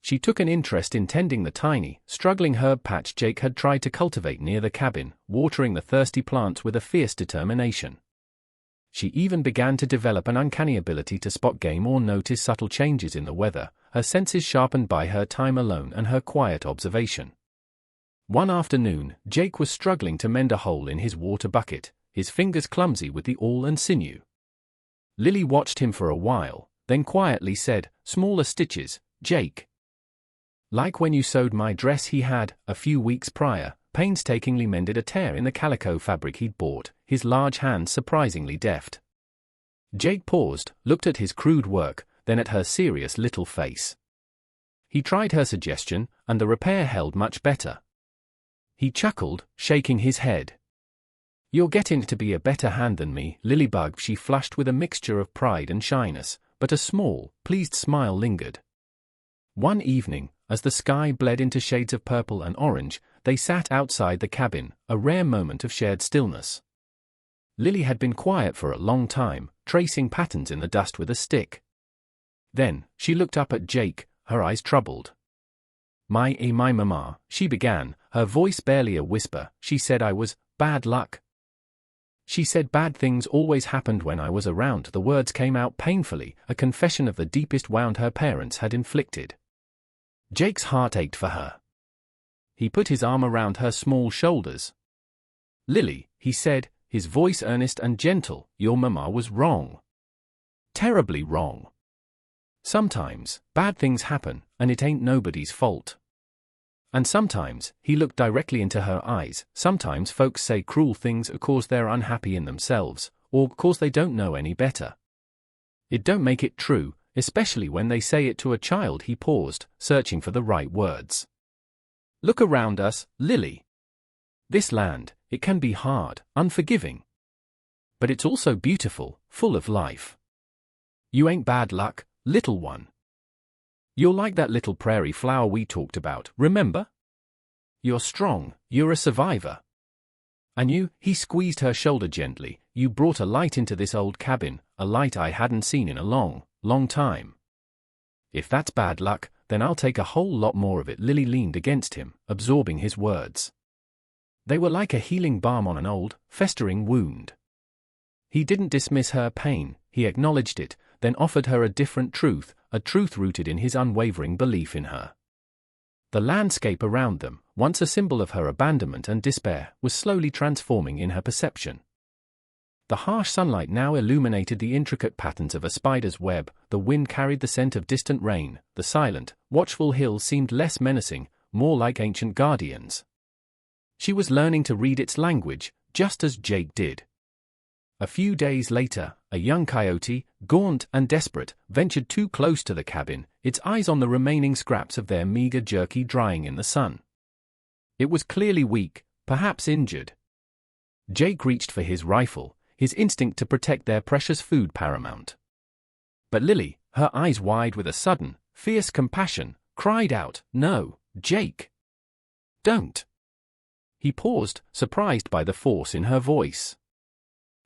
She took an interest in tending the tiny, struggling herb patch Jake had tried to cultivate near the cabin, watering the thirsty plants with a fierce determination. She even began to develop an uncanny ability to spot game or notice subtle changes in the weather, her senses sharpened by her time alone and her quiet observation. One afternoon, Jake was struggling to mend a hole in his water bucket, his fingers clumsy with the awl and sinew. Lily watched him for a while, then quietly said, "Smaller stitches, Jake." Like when you sewed my dress. He had, a few weeks prior, painstakingly mended a tear in the calico fabric he'd bought, his large hands surprisingly deft. Jake paused, looked at his crude work, then at her serious little face. He tried her suggestion, and the repair held much better. He chuckled, shaking his head. "You're getting to be a better hand than me, Lilybug," she flushed with a mixture of pride and shyness, but a small, pleased smile lingered. One evening, as the sky bled into shades of purple and orange, they sat outside the cabin, a rare moment of shared stillness. Lily had been quiet for a long time, tracing patterns in the dust with a stick. Then, she looked up at Jake, her eyes troubled. My mama," she began, her voice barely a whisper. "She said I was bad luck. She said bad things always happened when I was around." The words came out painfully, a confession of the deepest wound her parents had inflicted. Jake's heart ached for her. He put his arm around her small shoulders. "Lily," he said, his voice earnest and gentle, "your mama was wrong. Terribly wrong. Sometimes, bad things happen, and it ain't nobody's fault. And sometimes," he looked directly into her eyes, "sometimes folks say cruel things cause they're unhappy in themselves, or cause they don't know any better. It don't make it true, especially when they say it to a child." He paused, searching for the right words. "Look around us, Lily. This land, it can be hard, unforgiving. But it's also beautiful, full of life. You ain't bad luck, little one. You're like that little prairie flower we talked about, remember? You're strong, you're a survivor. "And you," he squeezed her shoulder gently, "you brought a light into this old cabin, a light I hadn't seen in a long, long time." "If that's bad luck, then I'll take a whole lot more of it." Lily leaned against him, absorbing his words. They were like a healing balm on an old, festering wound. He didn't dismiss her pain, he acknowledged it, then offered her a different truth, a truth rooted in his unwavering belief in her. The landscape around them, once a symbol of her abandonment and despair, was slowly transforming in her perception. The harsh sunlight now illuminated the intricate patterns of a spider's web, the wind carried the scent of distant rain, the silent, watchful hills seemed less menacing, more like ancient guardians. She was learning to read its language, just as Jake did. A few days later, a young coyote, gaunt and desperate, ventured too close to the cabin, its eyes on the remaining scraps of their meager jerky drying in the sun. It was clearly weak, perhaps injured. Jake reached for his rifle, his instinct to protect their precious food paramount. But Lily, her eyes wide with a sudden, fierce compassion, cried out, "No, Jake! Don't!" He paused, surprised by the force in her voice.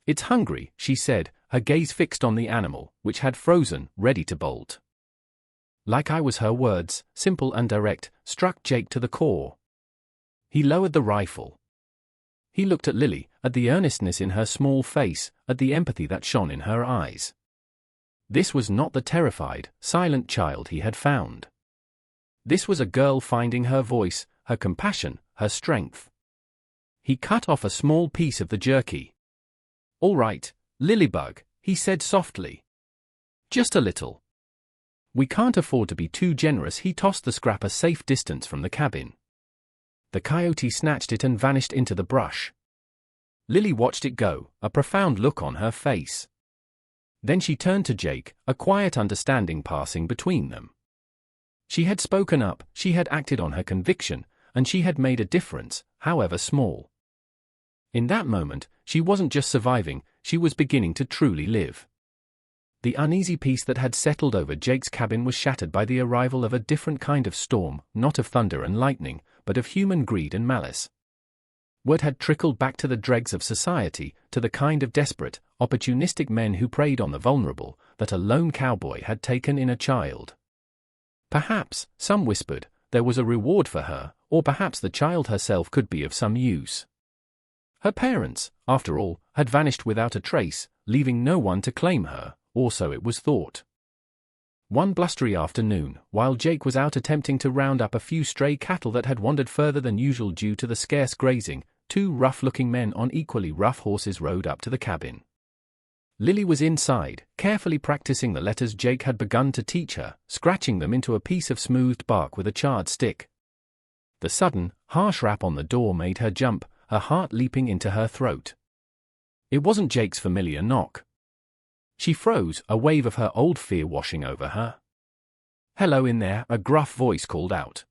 "It's hungry," she said, her gaze fixed on the animal, which had frozen, ready to bolt. Like I was, her words, simple and direct, struck Jake to the core. He lowered the rifle. He looked at Lily, at the earnestness in her small face, at the empathy that shone in her eyes. This was not the terrified, silent child he had found. This was a girl finding her voice, her compassion, her strength. He cut off a small piece of the jerky. "All right, Lilybug," he said softly. "Just a little. We can't afford to be too generous." He tossed the scrap a safe distance from the cabin. The coyote snatched it and vanished into the brush. Lily watched it go, a profound look on her face. Then she turned to Jake, a quiet understanding passing between them. She had spoken up, she had acted on her conviction, and she had made a difference, however small. In that moment, she wasn't just surviving, she was beginning to truly live. The uneasy peace that had settled over Jake's cabin was shattered by the arrival of a different kind of storm, not of thunder and lightning, but of human greed and malice. Word had trickled back to the dregs of society, to the kind of desperate, opportunistic men who preyed on the vulnerable, that a lone cowboy had taken in a child. Perhaps, some whispered, there was a reward for her, or perhaps the child herself could be of some use. Her parents, after all, had vanished without a trace, leaving no one to claim her, or so it was thought. One blustery afternoon, while Jake was out attempting to round up a few stray cattle that had wandered further than usual due to the scarce grazing, two rough-looking men on equally rough horses rode up to the cabin. Lily was inside, carefully practicing the letters Jake had begun to teach her, scratching them into a piece of smoothed bark with a charred stick. The sudden, harsh rap on the door made her jump, her heart leaping into her throat. It wasn't Jake's familiar knock. She froze, a wave of her old fear washing over her. "Hello in there," a gruff voice called out.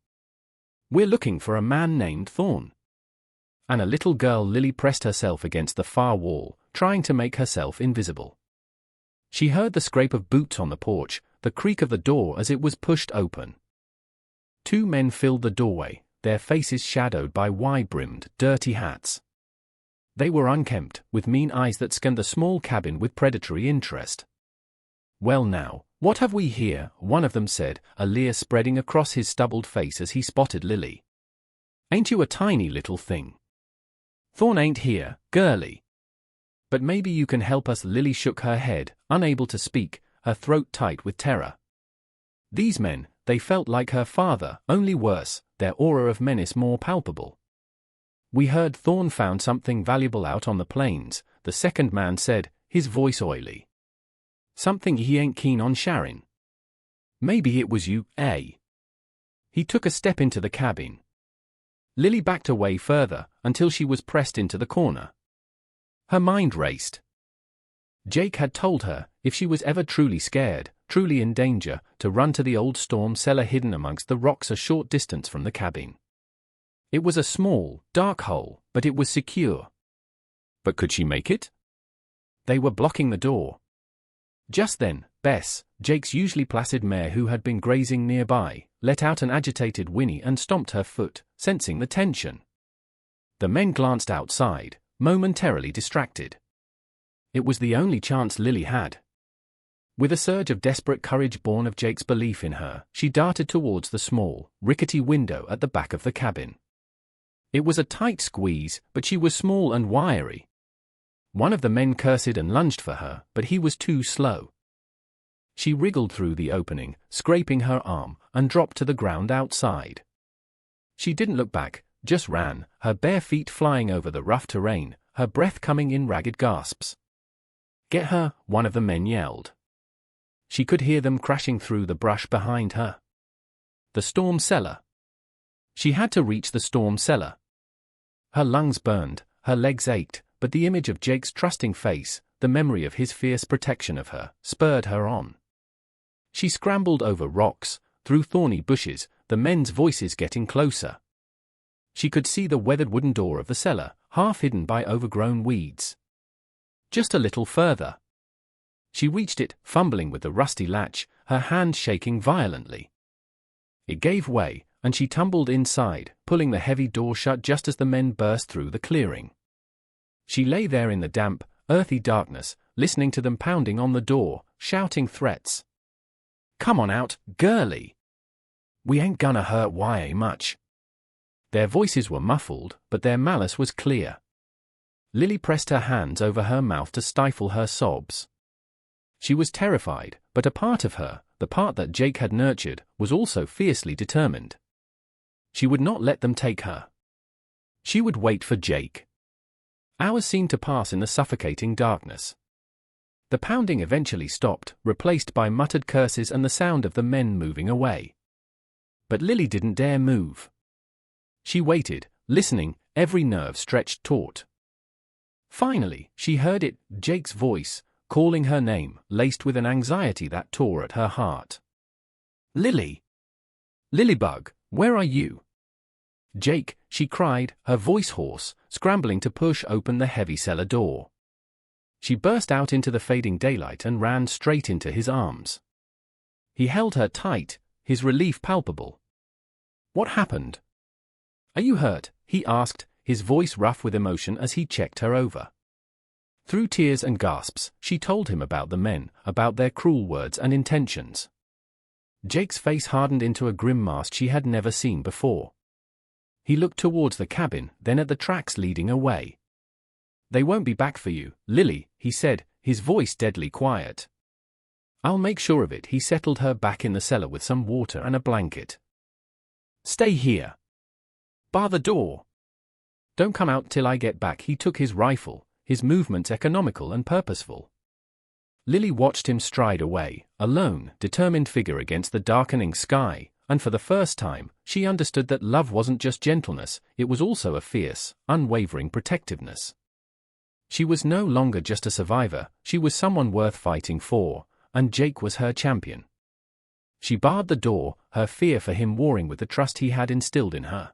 "We're looking for a man named Thorn." And a little girl. Lily pressed herself against the far wall, trying to make herself invisible. She heard the scrape of boots on the porch, the creak of the door as it was pushed open. Two men filled the doorway, their faces shadowed by wide-brimmed, dirty hats. They were unkempt, with mean eyes that scanned the small cabin with predatory interest. "Well now, what have we here?" one of them said, a leer spreading across his stubbled face as he spotted Lily. "Ain't you a tiny little thing?" "Thorn ain't here, girlie. But maybe you can help us." Lily shook her head, unable to speak, her throat tight with terror. These men, they felt like her father, only worse, their aura of menace more palpable. "We heard Thorn found something valuable out on the plains," the second man said, his voice oily. "Something he ain't keen on sharing. Maybe it was you, eh?" He took a step into the cabin. Lily backed away further, until she was pressed into the corner. Her mind raced. Jake had told her, if she was ever truly scared, truly in danger, to run to the old storm cellar hidden amongst the rocks a short distance from the cabin. It was a small, dark hole, but it was secure. But could she make it? They were blocking the door. Just then, Bess, Jake's usually placid mare who had been grazing nearby, let out an agitated whinny and stomped her foot, sensing the tension. The men glanced outside, momentarily distracted. It was the only chance Lily had. With a surge of desperate courage born of Jake's belief in her, she darted towards the small, rickety window at the back of the cabin. It was a tight squeeze, but she was small and wiry. One of the men cursed and lunged for her, but he was too slow. She wriggled through the opening, scraping her arm, and dropped to the ground outside. She didn't look back, just ran, her bare feet flying over the rough terrain, her breath coming in ragged gasps. "Get her," one of the men yelled. She could hear them crashing through the brush behind her. The storm cellar. She had to reach the storm cellar. Her lungs burned, her legs ached, but the image of Jake's trusting face, the memory of his fierce protection of her, spurred her on. She scrambled over rocks, through thorny bushes, the men's voices getting closer. She could see the weathered wooden door of the cellar, half hidden by overgrown weeds. Just a little further. She reached it, fumbling with the rusty latch, her hand shaking violently. It gave way, and she tumbled inside, pulling the heavy door shut just as the men burst through the clearing. She lay there in the damp, earthy darkness, listening to them pounding on the door, shouting threats. "Come on out, girlie. We ain't gonna hurt Y much." Their voices were muffled, but their malice was clear. Lily pressed her hands over her mouth to stifle her sobs. She was terrified, but a part of her, the part that Jake had nurtured, was also fiercely determined. She would not let them take her. She would wait for Jake. Hours seemed to pass in the suffocating darkness. The pounding eventually stopped, replaced by muttered curses and the sound of the men moving away. But Lily didn't dare move. She waited, listening, every nerve stretched taut. Finally, she heard it, Jake's voice, calling her name, laced with an anxiety that tore at her heart. "Lily! Lilybug, where are you?" "Jake," she cried, her voice hoarse, scrambling to push open the heavy cellar door. She burst out into the fading daylight and ran straight into his arms. He held her tight, his relief palpable. "What happened?" "Are you hurt?" he asked, his voice rough with emotion as he checked her over. Through tears and gasps, she told him about the men, about their cruel words and intentions. Jake's face hardened into a grim mask she had never seen before. He looked towards the cabin, then at the tracks leading away. "They won't be back for you, Lily," he said, his voice deadly quiet. "I'll make sure of it." He settled her back in the cellar with some water and a blanket. "Stay here. Bar the door. Don't come out till I get back." He took his rifle, his movements economical and purposeful. Lily watched him stride away, a lone, determined figure against the darkening sky, and for the first time, she understood that love wasn't just gentleness, it was also a fierce, unwavering protectiveness. She was no longer just a survivor, she was someone worth fighting for, and Jake was her champion. She barred the door, her fear for him warring with the trust he had instilled in her.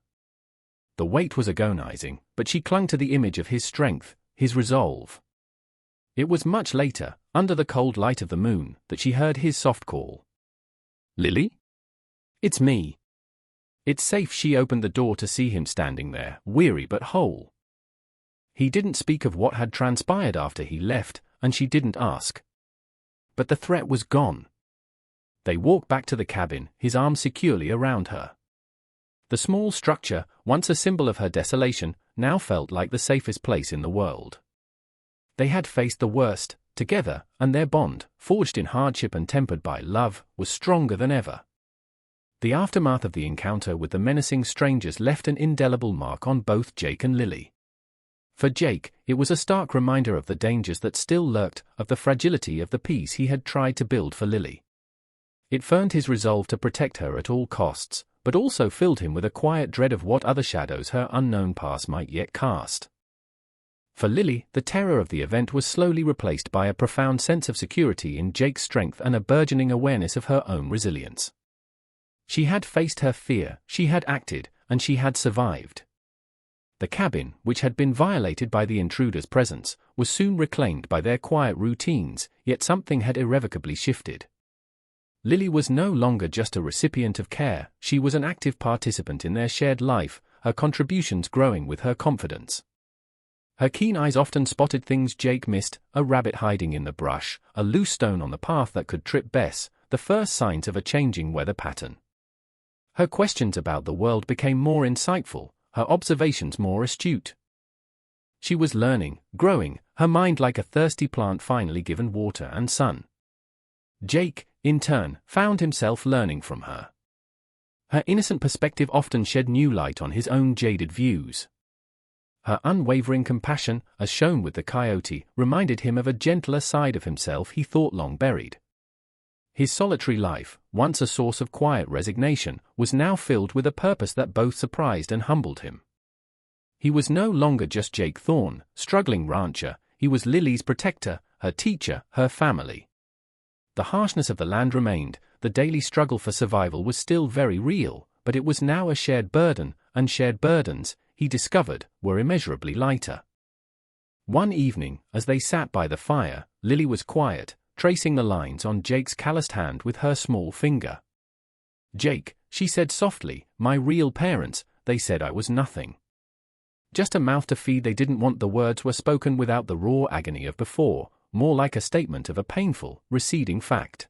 The weight was agonizing, but she clung to the image of his strength, his resolve. It was much later, under the cold light of the moon, that she heard his soft call. "Lily? It's me." "It's safe." She opened the door to see him standing there, weary but whole. He didn't speak of what had transpired after he left, and she didn't ask. But the threat was gone. They walked back to the cabin, his arm securely around her. The small structure, once a symbol of her desolation, now felt like the safest place in the world. They had faced the worst, together, and their bond, forged in hardship and tempered by love, was stronger than ever. The aftermath of the encounter with the menacing strangers left an indelible mark on both Jake and Lily. For Jake, it was a stark reminder of the dangers that still lurked, of the fragility of the peace he had tried to build for Lily. It firmed his resolve to protect her at all costs, but also filled him with a quiet dread of what other shadows her unknown past might yet cast. For Lily, the terror of the event was slowly replaced by a profound sense of security in Jake's strength and a burgeoning awareness of her own resilience. She had faced her fear, she had acted, and she had survived. The cabin, which had been violated by the intruder's presence, was soon reclaimed by their quiet routines, yet something had irrevocably shifted. Lily was no longer just a recipient of care, she was an active participant in their shared life, her contributions growing with her confidence. Her keen eyes often spotted things Jake missed: a rabbit hiding in the brush, a loose stone on the path that could trip Bess, the first signs of a changing weather pattern. Her questions about the world became more insightful, her observations more astute. She was learning, growing, her mind like a thirsty plant finally given water and sun. Jake, in turn, found himself learning from her. Her innocent perspective often shed new light on his own jaded views. Her unwavering compassion, as shown with the coyote, reminded him of a gentler side of himself he thought long buried. His solitary life, once a source of quiet resignation, was now filled with a purpose that both surprised and humbled him. He was no longer just Jake Thorne, struggling rancher, he was Lily's protector, her teacher, her family. The harshness of the land remained, the daily struggle for survival was still very real, but it was now a shared burden, and shared burdens, he discovered, were immeasurably lighter. One evening, as they sat by the fire, Lily was quiet, tracing the lines on Jake's calloused hand with her small finger. "Jake," she said softly, "my real parents, they said I was nothing. Just a mouth to feed." They didn't want the words were spoken without the raw agony of before, more like a statement of a painful, receding fact.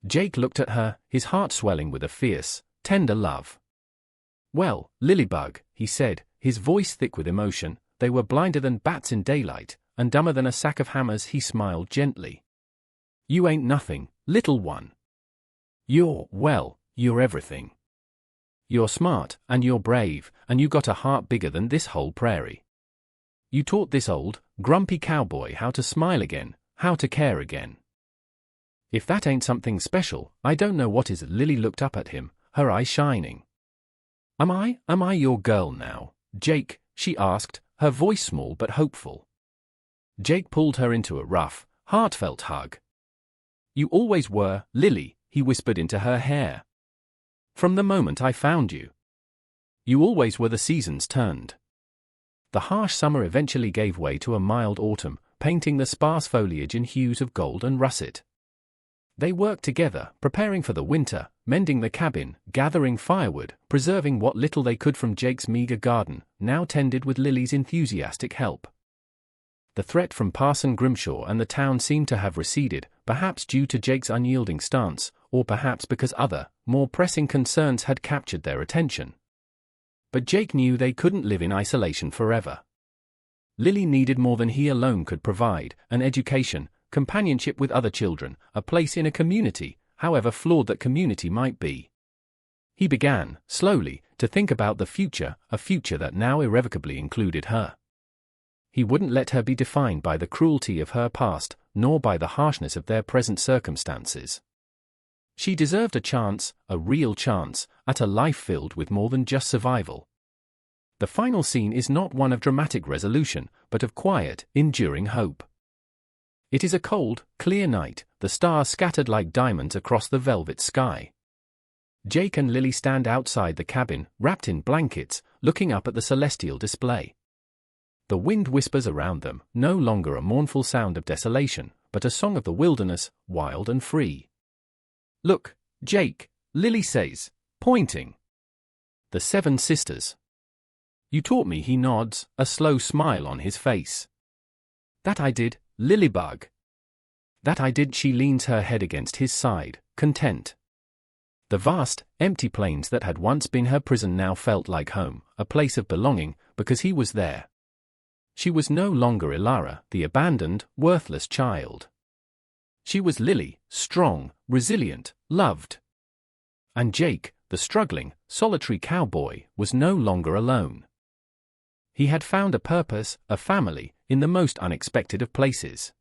Jake looked at her, his heart swelling with a fierce, tender love. "Well, Lilybug," he said, his voice thick with emotion, "they were blinder than bats in daylight, and dumber than a sack of hammers." He smiled gently. "You ain't nothing, little one. You're everything. You're smart, and you're brave, and you got a heart bigger than this whole prairie. You taught this old, grumpy cowboy how to smile again, how to care again. If that ain't something special, I don't know what is." Lily looked up at him, her eyes shining. Am I your girl now, Jake?" she asked, her voice small but hopeful. Jake pulled her into a rough, heartfelt hug. "You always were, Lily," he whispered into her hair. "From the moment I found you. You always were." The seasons turned. The harsh summer eventually gave way to a mild autumn, painting the sparse foliage in hues of gold and russet. They worked together, preparing for the winter, mending the cabin, gathering firewood, preserving what little they could from Jake's meager garden, now tended with Lily's enthusiastic help. The threat from Parson Grimshaw and the town seemed to have receded, perhaps due to Jake's unyielding stance, or perhaps because other, more pressing concerns had captured their attention. But Jake knew they couldn't live in isolation forever. Lily needed more than he alone could provide: an education, companionship with other children, a place in a community, however flawed that community might be. He began, slowly, to think about the future, a future that now irrevocably included her. He wouldn't let her be defined by the cruelty of her past, nor by the harshness of their present circumstances. She deserved a chance, a real chance, at a life filled with more than just survival. The final scene is not one of dramatic resolution, but of quiet, enduring hope. It is a cold, clear night, the stars scattered like diamonds across the velvet sky. Jake and Lily stand outside the cabin, wrapped in blankets, looking up at the celestial display. The wind whispers around them, no longer a mournful sound of desolation, but a song of the wilderness, wild and free. "Look, Jake," Lily says, pointing. "The 7 sisters. You taught me." He nods, a slow smile on his face. "That I did, Lilybug. That I did." She leans her head against his side, content. The vast, empty plains that had once been her prison now felt like home, a place of belonging, because he was there. She was no longer Ilara, the abandoned, worthless child. She was Lily, strong, resilient, loved. And Jake, the struggling, solitary cowboy, was no longer alone. He had found a purpose, a family, in the most unexpected of places.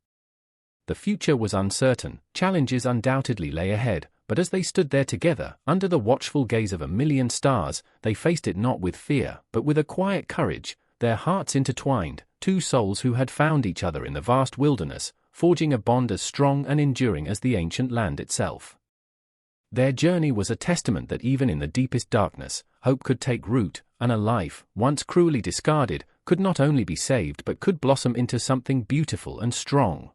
The future was uncertain, challenges undoubtedly lay ahead, but as they stood there together, under the watchful gaze of a million stars, they faced it not with fear, but with a quiet courage, their hearts intertwined, 2 souls who had found each other in the vast wilderness, forging a bond as strong and enduring as the ancient land itself. Their journey was a testament that even in the deepest darkness, hope could take root, and a life, once cruelly discarded, could not only be saved but could blossom into something beautiful and strong.